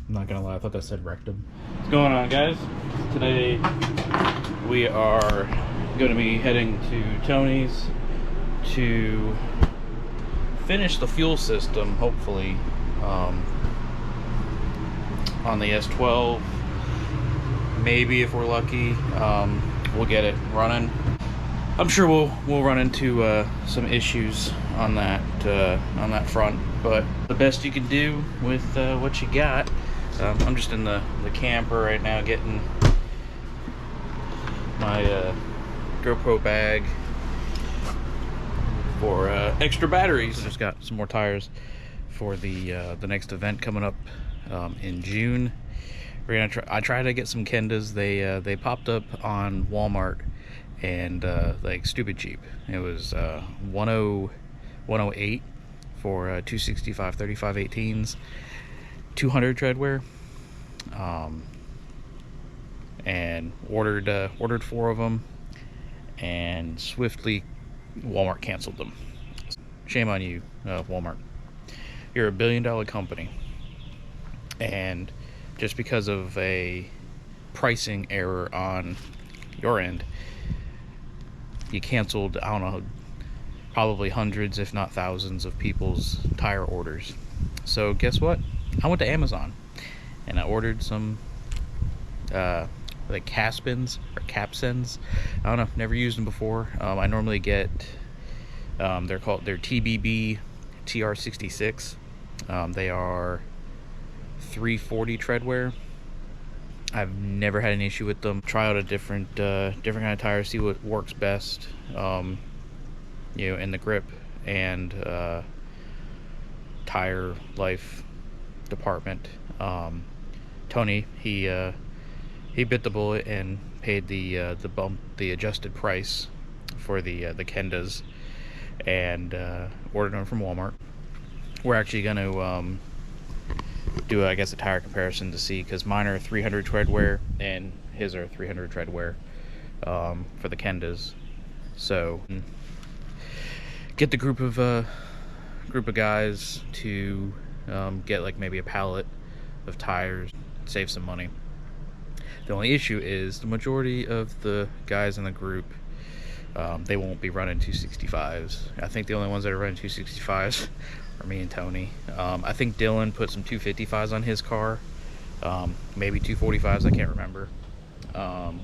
I'm not gonna lie, I thought that said rectum. What's going on, guys? Today we are going to be heading to Tony's to finish the fuel system, hopefully, on the S12. Maybe if we're lucky, we'll get it running. I'm sure we'll run into some issues on that front, but the best you can do with what you got. I'm just in the camper right now getting my GoPro bag for extra batteries. Just got some more tires for the next event coming up in June. We're gonna I tried to get some Kendas. They popped up on Walmart and like stupid cheap. It was 108 for 265 35 18s, 200 treadwear, and ordered 4 of them, and swiftly Walmart canceled them. Shame on you, Walmart. You're a $1 billion company, and just because of a pricing error on your end, you canceled, I don't know, probably hundreds if not thousands of people's tire orders. So guess what? I went to Amazon and I ordered some like Caspins or Capsins. I don't know, never used them before. I normally get they're TBB TR66. They are 340 treadwear. I've never had an issue with them. Try out a different kind of tire, see what works best, you know, in the grip and tire life department. Tony, he bit the bullet and paid the adjusted price for the Kendas, and ordered them from Walmart. We're actually going to do, I guess, a tire comparison to see, because mine are 300 treadwear and his are 300 treadwear for the Kendas. So get the group of guys to get like maybe a pallet of tires, save some money. The only issue is the majority of the guys in the group, they won't be running 265s. I think the only ones that are running 265s are me and Tony. I think Dylan put some 255s on his car, maybe 245s, I can't remember.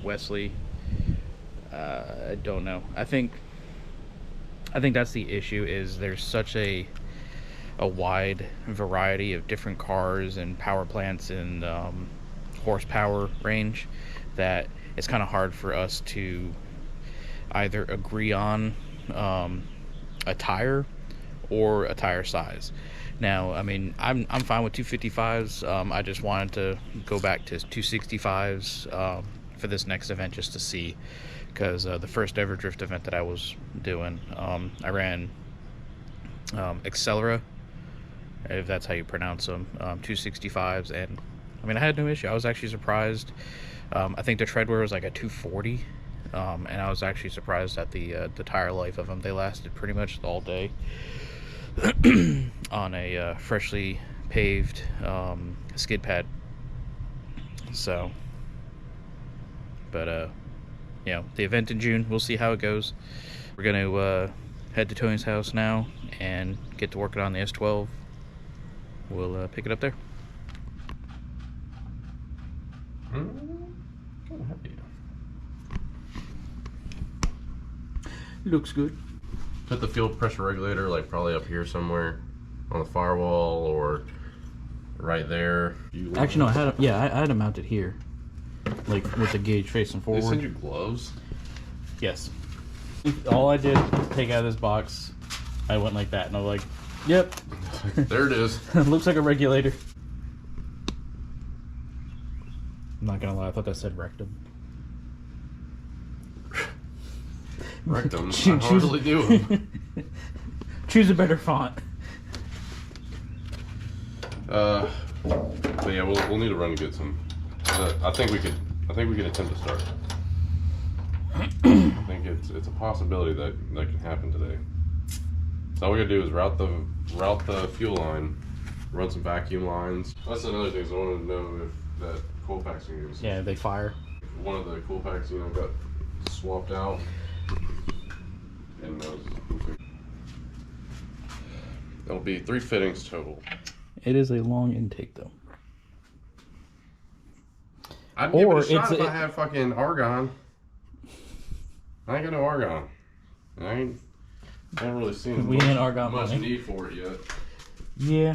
Wesley, I don't know. I think that's the issue, is there's such a wide variety of different cars and power plants and horsepower range that it's kind of hard for us to either agree on a tire or a tire size. Now, I mean, I'm fine with 255s. I just wanted to go back to 265s for this next event, just to see, because the first ever drift event that I was doing, I ran Accelera, if that's how you pronounce them, 265s, and I mean, I had no issue. I was actually surprised. I think the treadwear was like a 240, and I was actually surprised at the tire life of them. They lasted pretty much all day on a freshly paved skid pad. So, but you know, the event in June, we'll see how it goes. We're gonna head to Tony's house now and get to working on the S12. We'll pick it up there. Looks good. Put the fuel pressure regulator like probably up here somewhere on the firewall or right there. Actually, no, I had it mounted here, like with the gauge facing forward. They send you gloves? Yes. All I did was take out of this box. I went like that, and I was like, "Yep, there it is." Looks like a regulator. I'm not gonna lie, I thought that said rectum. Rectum. I hardly do. Choose a better font. But yeah, we'll need to run and get some. I think we could attempt to start. I think it's a possibility that can happen today. So all we gotta do is route the fuel line run some vacuum lines. That's another thing. So I wanted to know if that coil pack's gonna give us. Yeah, they fire. One of the coil packs, you know, got swapped out. And that'll be 3 fittings total. It is a long intake though. I'd give it a shot if I had fucking argon. I ain't got no argon. I haven't really seen much need for it yet. Yeah.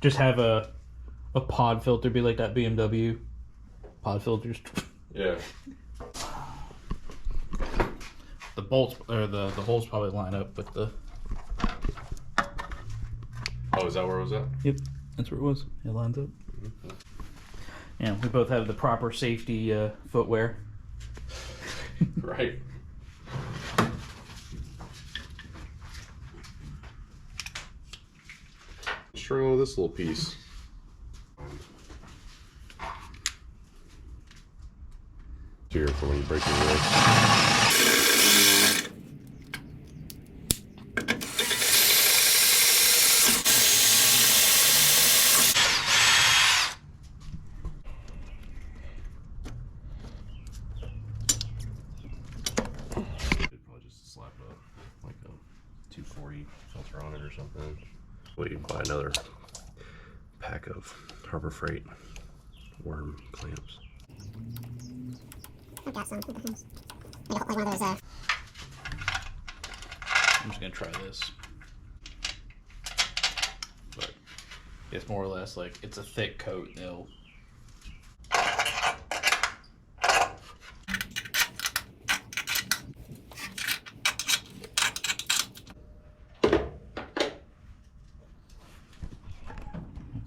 Just have a pod filter, be like that BMW pod filters. Yeah. The bolts or the holes probably line up with the. Oh, is that where it was at? Yep, that's where it was. It lines up. Mm-hmm. Yeah, we both have the proper safety footwear. Right. Struggle with this little piece. Here for when you break your wrist. Probably just slap like a 240 filter on it or something. Well, you can buy another pack of Harbor Freight worm clamps. I've got some. Like one of those. I'm just gonna try this, but it's more or less like it's a thick coat. They'll.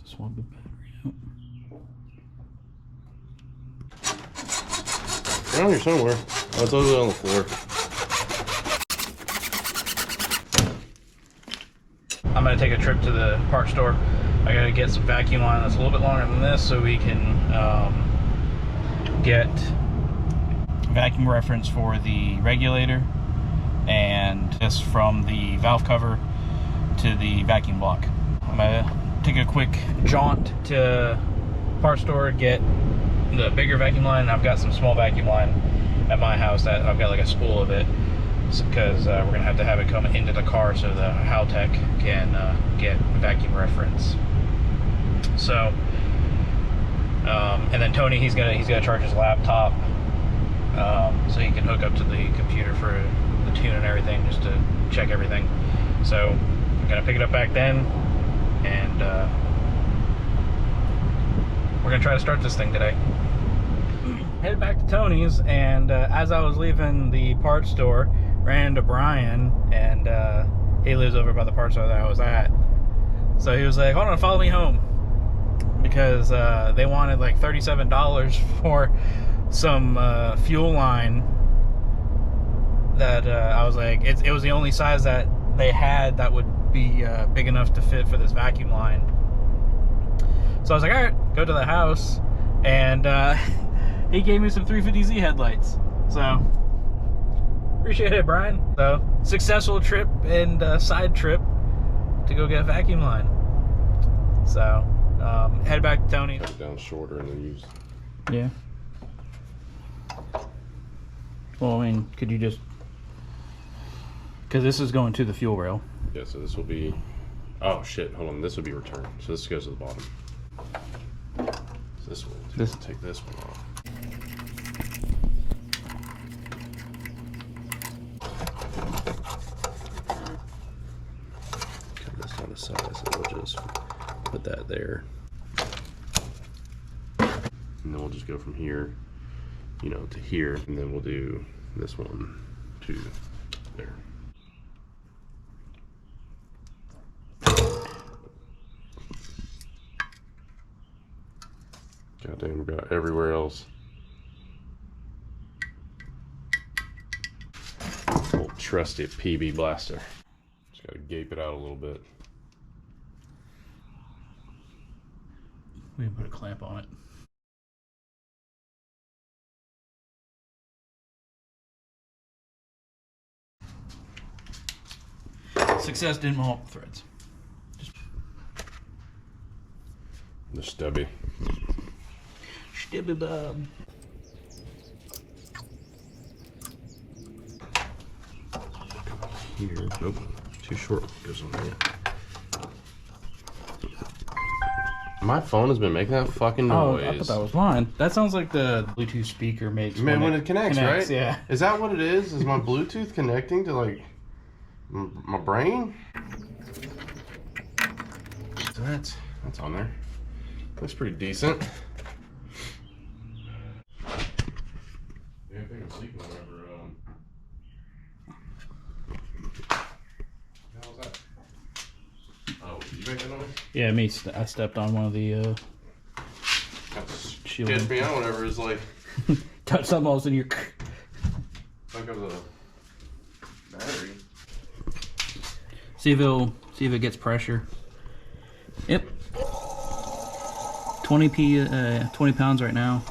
Swap the battery out. Around here somewhere. Oh, it's over on the floor. I'm gonna take a trip to the parts store. I gotta get some vacuum line that's a little bit longer than this so we can get vacuum reference for the regulator and this from the valve cover to the vacuum block. I'm gonna take a quick jaunt to parts store, get the bigger vacuum line. I've got some small vacuum line at my house that I've got like a spool of it because we're gonna have to have it come into the car so the Haltech can get vacuum reference. So, and then Tony, he's gonna charge his laptop so he can hook up to the computer for the tune and everything, just to check everything. So I'm gonna pick it up back then, and we're gonna try to start this thing today. Headed back to Tony's, and as I was leaving the parts store, ran into Brian, and he lives over by the parts store that I was at. So he was like, hold on, follow me home, because they wanted like $37 for some fuel line that I was like, it was the only size that they had that would be big enough to fit for this vacuum line. So I was like, all right, go to the house, and he gave me some 350Z headlights. So appreciate it, Brian. So successful trip and side trip to go get a vacuum line. So head back to Tony. Cut it down shorter and then use. Yeah. Well, I mean, could you just, because this is going to the fuel rail. Yeah, so this will be, oh shit, hold on, this will be returned. So this goes to the bottom. So this will, take this one off. Cut this on the side, so we'll just put that there. And then we'll just go from here, you know, to here, and then we'll do this one to there. Goddamn, we got everywhere else. Old trusty PB blaster. Just gotta gape it out a little bit. We can put a clamp on it. Success didn't pull up the threads. Just The stubby. Stubby Bob. Here. Nope. Too short. Goes on there. My phone has been making that fucking noise. Oh, I thought that was mine. That sounds like the Bluetooth speaker makes when it connects, right? Yeah. Is that what it is? Is my Bluetooth connecting to like my brain? So that's on there. Looks pretty decent. Yeah, I think I'm sleeping whenever. How was that? Oh, did you make that noise? Yeah, me. I stepped on one of the Catch me out whenever it's like touch something else in your. like of the battery. See if it gets pressure. Yep. 20 pounds right now.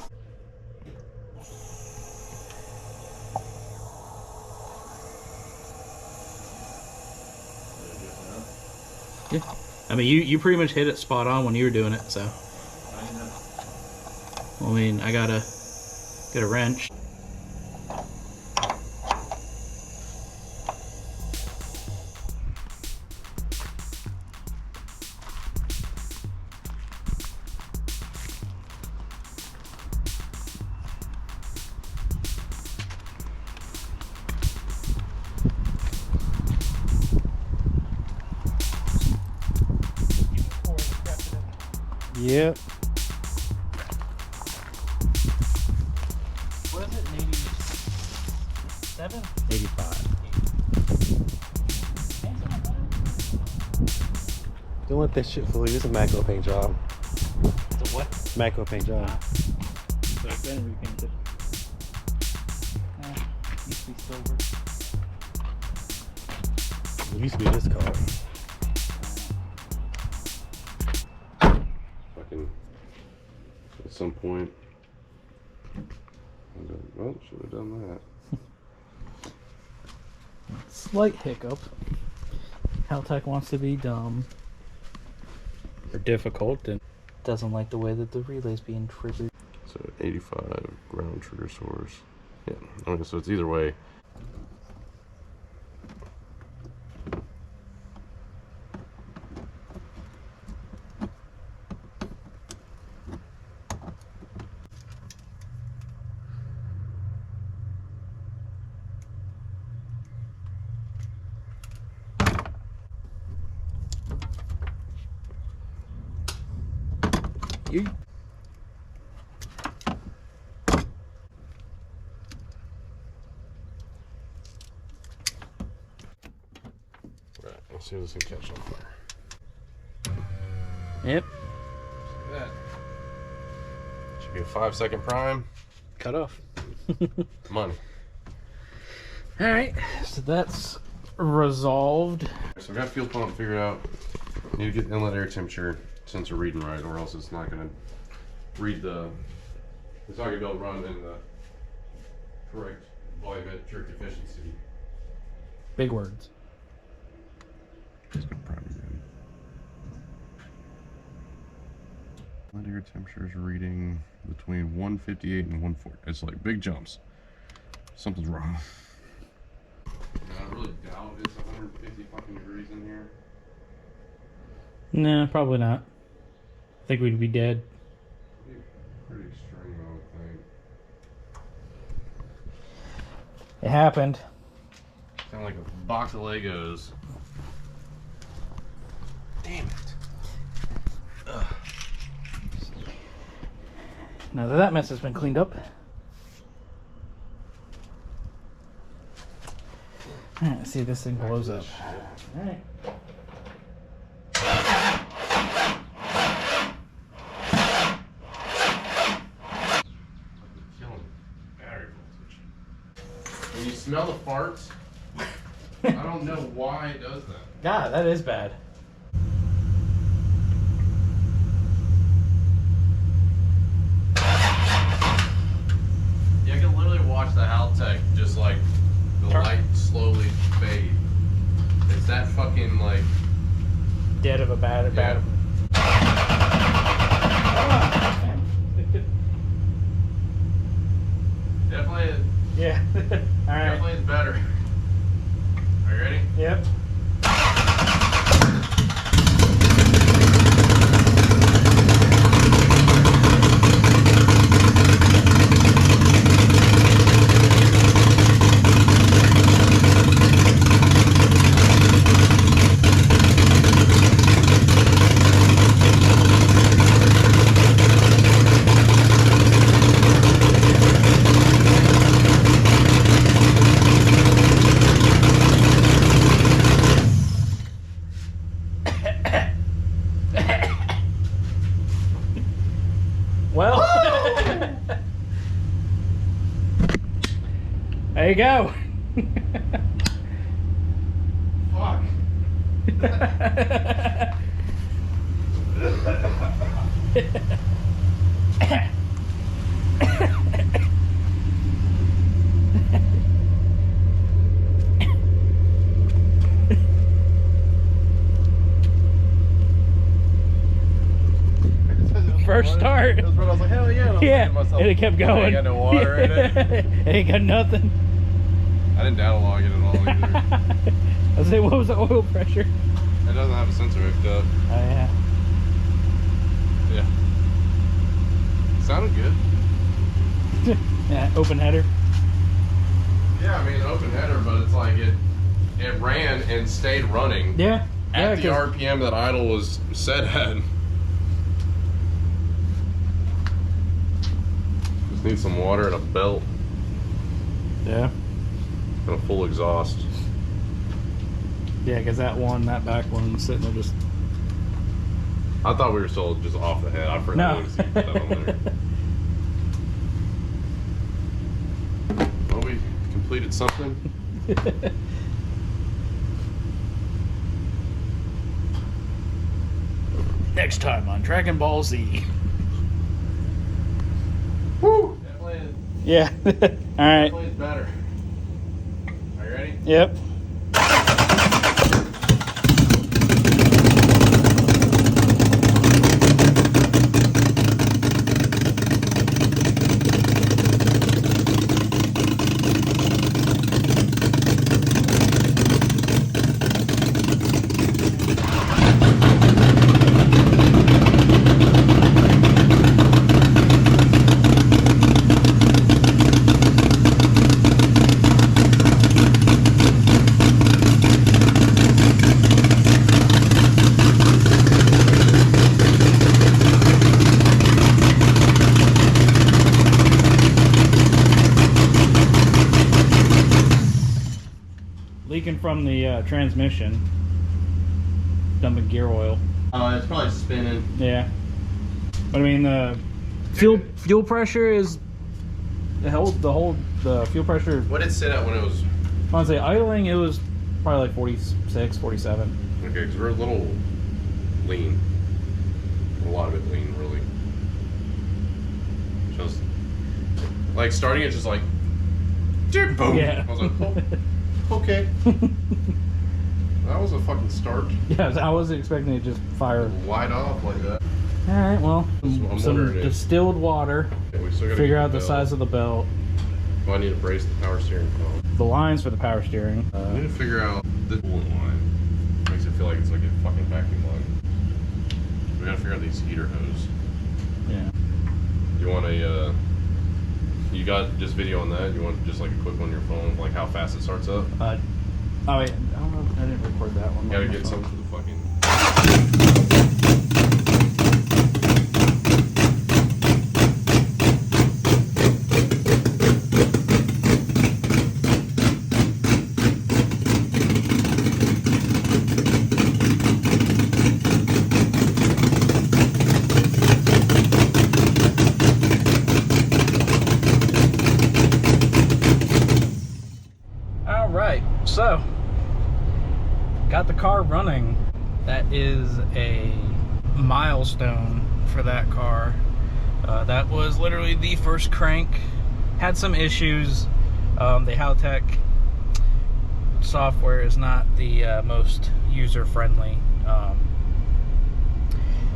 Yeah. I mean, you pretty much hit it spot on when you were doing it, so. I mean, I gotta get a wrench. Yep. What is it? 87? 85. Don't let that shit fool you. It's a macro paint job. It's a what? Macro paint job. So it's been repainted. Used to be silver. It used to be this color. Fucking at some point. Well, should have done that. Slight hiccup. Haltech wants to be dumb or difficult and doesn't like the way that the relay's being triggered. So 85 ground trigger source. Yeah, I mean, so it's either way. You. Right, let's see if this can catch on fire. Yep. Look at that. Should be a 5-second prime. Cut off. Money. Alright, so that's resolved. So I've got fuel pump figured out. Need to get inlet air temperature sensor reading right, or else it's not going to read the. It's not going to be able to run in the correct volumetric efficiency. Big words. Just gonna prime again. Inlet air temperature is reading between 158 and 140. It's like big jumps. Something's wrong. I really doubt it's 150 fucking degrees in here. Nah, probably not. I think we'd be dead. Pretty extreme, I would think. It happened. Sound like a box of Legos. Damn it. Ugh. Now that that mess has been cleaned up. Alright, let's see if this thing blows up. Alright. Killing battery voltage. When you smell the farts, I don't know why it does that. God, that is bad. Yeah, I can literally watch the Haltech just like the light slowly fade. It's that fucking like Dead of a bad. Yeah. Definitely, Yeah. All right. definitely is better. Are you ready? Yep. Well, there you go. Fuck. First start. It was when I was like, hell yeah. And I was Yeah, thinking to myself, and it kept going. Ain't got no water in it. Ain't got nothing. I didn't data log it at all either. I was saying, what was the oil pressure? It doesn't have a sensor hooked up. Oh yeah. Yeah. Sounded good. Yeah, open header. Yeah, I mean open header, but it's like it ran and stayed running Yeah. at the 'cause- RPM that idle was set at. Just need some water and a belt Yeah. and a full exhaust. Yeah, because that back one sitting there just. I thought we were still just off the head. I forgot No. to see that on there. Well, we completed something. Next time on Dragon Ball Z. Woo! Yeah. All right. Definitely better. Are you ready? Yep. Leaking from the transmission. Dumping gear oil. It's probably spinning. Yeah. But I mean, the fuel pressure is the fuel pressure. What did it sit at when it was? I want to say idling, it was probably like 46, 47. Okay, because we're a little lean. A lot of it lean, really. Just like starting it, just like boom. Yeah. I was like, oh, okay. That was a fucking start. Yeah, I wasn't expecting it to just fire. Light off like that. All right, well, I'm some wondering if- distilled water. Yeah, we still gotta Figure get out the belt. size of the belt, Well, I need to brace the power steering column. the lines for the power steering. I need to figure out the coolant line. Makes it feel like it's like a fucking vacuum line. We gotta figure out these heater hose. Yeah. You want a, you got just video on that? You want just like a quick one on your phone, like how fast it starts up? Oh wait, I don't know. I didn't record that one. You gotta on my get phone. some for the fucking. All right, so got the car running. That is a milestone for that car. That was literally the first crank. Had some issues. The Haltech software is not the most user-friendly.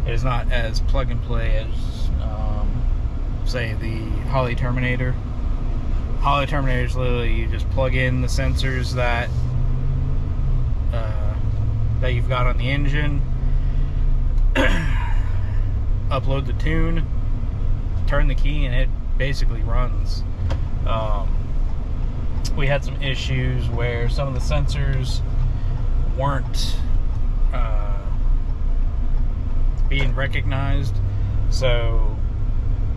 It is not as plug and play as, say, the Holley Terminator. Holley Terminator is literally you just plug in the sensors that you've got on the engine, upload the tune, turn the key, and it basically runs. We had some issues where some of the sensors weren't being recognized, so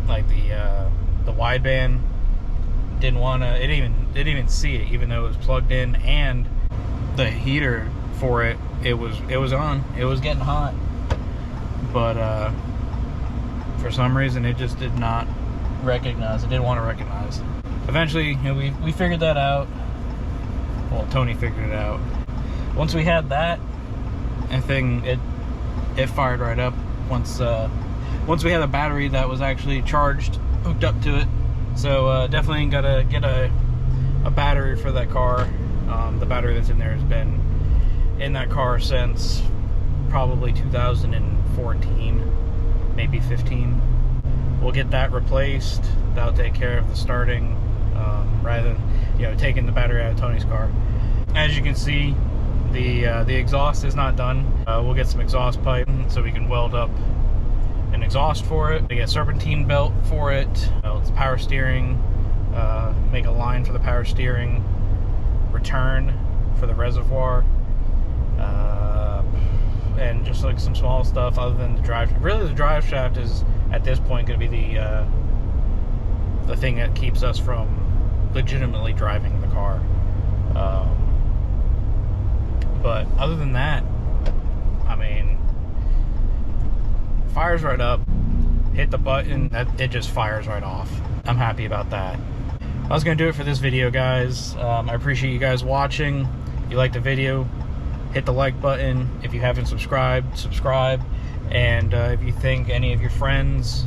like the wideband didn't want to, it didn't even see it, even though it was plugged in, and the heater for it was on, it was getting hot, but for some reason it just did not recognize, it didn't want to recognize. Eventually, you know, we figured that out. Well, Tony figured it out. Once we had that, I think it fired right up. Once we had a battery that was actually charged, hooked up to it. So definitely gotta get a battery for that car. The battery that's in there has been in that car since probably 2014, maybe 15. We'll get that replaced. That'll take care of the starting, rather than, you know, taking the battery out of Tony's car. As you can see, the exhaust is not done. We'll get some exhaust pipe so we can weld up an exhaust for it. We get a serpentine belt for it. It's power steering. Make a line for the power steering. Return for the reservoir. And just like some small stuff other than the drive. Really, the drive shaft is at this point going to be the thing that keeps us from legitimately driving the car. But other than that, I mean, fires right up. Hit the button, it just fires right off. I'm happy about that. I was going to do it for this video, guys. I appreciate you guys watching. If you liked the video, hit the like button. If you haven't subscribed, subscribe. And if you think any of your friends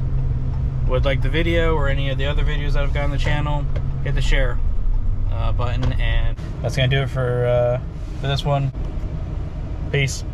would like the video or any of the other videos that I've got on the channel, hit the share button. And that's going to do it for this one. Peace.